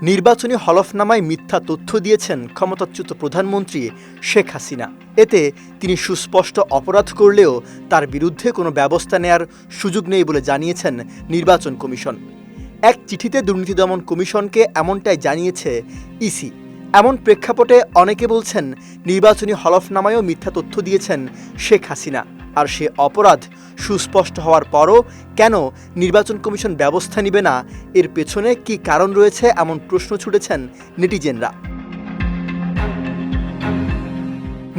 নির্বাচনী হলফনামায় মিথ্যা তথ্য দিয়েছেন ক্ষমতাচ্যুত প্রধানমন্ত্রী শেখ হাসিনা। এতে তিনি সুস্পষ্ট অপরাধ করলেও তার বিরুদ্ধে কোনো ব্যবস্থা নেয়ার সুযোগ নেই বলে জানিয়েছেন নির্বাচন কমিশন। এক চিঠিতে দুর্নীতি দমন কমিশনকে এমনটাই জানিয়েছে ইসি। এমন প্রেক্ষাপটে অনেকে বলছেন নির্বাচনী হলফনামায়ও মিথ্যা তথ্য দিয়েছেন শেখ হাসিনা। আর সে অপরাধ সুস্পষ্ট হওয়ার পরও কেন নির্বাচন কমিশন ব্যবস্থা নেবে না, এর পেছনে কী কারণ রয়েছে এমন প্রশ্ন ছুটেছেন নেটিজেনরা।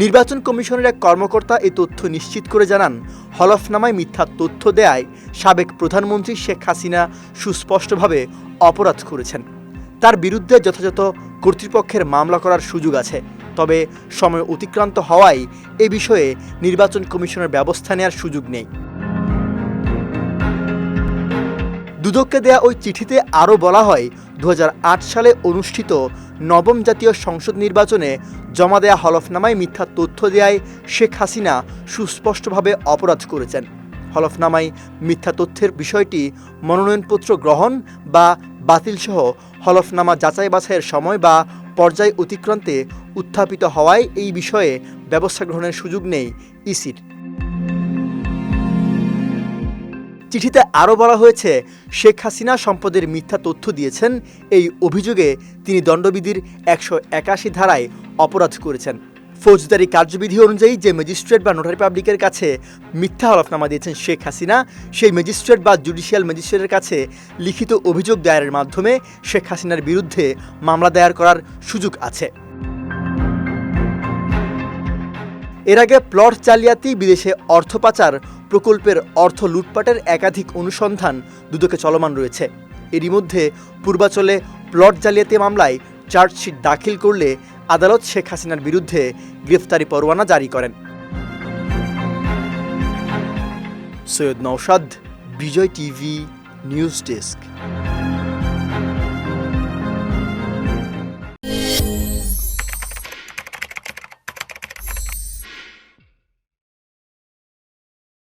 নির্বাচন কমিশনের এক কর্মকর্তা এই তথ্য নিশ্চিত করে জানান, হলফনামায় মিথ্যা তথ্য দেয়ায় সাবেক প্রধানমন্ত্রী শেখ হাসিনা সুস্পষ্টভাবে অপরাধ করেছেন। তার বিরুদ্ধে যথাযথ কর্তৃপক্ষের মামলা করার সুযোগ আছে, তবে সময় অতিক্রান্ত হওয়ায় এ বিষয়ে নির্বাচন কমিশনের ব্যবস্থা নেওয়ার সুযোগ নেই। দুদককে দেয়া ওই চিঠিতে আরও বলা হয়, 2008 সালে অনুষ্ঠিত নবম জাতীয় সংসদ নির্বাচনে জমা দেয়া হলফনামায় মিথ্যা তথ্য দেয়ায় শেখ হাসিনা সুস্পষ্টভাবে অপরাধ করেছেন। হলফনামায় মিথ্যা তথ্যের বিষয়টি মনোনয়নপত্র গ্রহণ বা বাতিলসহ হলফনামা যাচাই বাছাইয়ের সময় বা পর্যায় অতিক্রান্তে উত্থাপিত হওয়ায় এই বিষয়ে ব্যবস্থা গ্রহণের সুযোগ নেই ইসির। চিঠিতে আরও বলা হয়েছে, শেখ হাসিনা সম্পদের মিথ্যা তথ্য দিয়েছেন। এই অভিযোগে তিনি দণ্ডবিধির 181 ধারায় অপরাধ করেছেন। ফৌজদারি কার্যবিধি অনুযায়ী যে ম্যাজিস্ট্রেট বা নোটারি পাবলিকের কাছে মিথ্যা হলফনামা দিয়েছেন শেখ হাসিনা, সেই ম্যাজিস্ট্রেট বা জুডিশিয়াল ম্যাজিস্ট্রেটের কাছে লিখিত অভিযোগ দায়েরের মাধ্যমে শেখ হাসিনার বিরুদ্ধে মামলা দায়ের করার সুযোগ আছে। এর আগে প্লট জালিয়াতি, বিদেশে অর্থ পাচার, প্রকল্পের অর্থ লুটপাটের একাধিক অনুসন্ধান দুদকে চলমান রয়েছে। এরই মধ্যে পূর্বাচলে প্লট জালিয়াতি মামলায় চার্জশিট দাখিল করলে আদালত শেখ হাসিনার বিরুদ্ধে গ্রেফতারি পরোয়ানা জারি করেন। সৈয়দ নওশাদ, বিজয় টিভি, নিউজ ডেস্ক।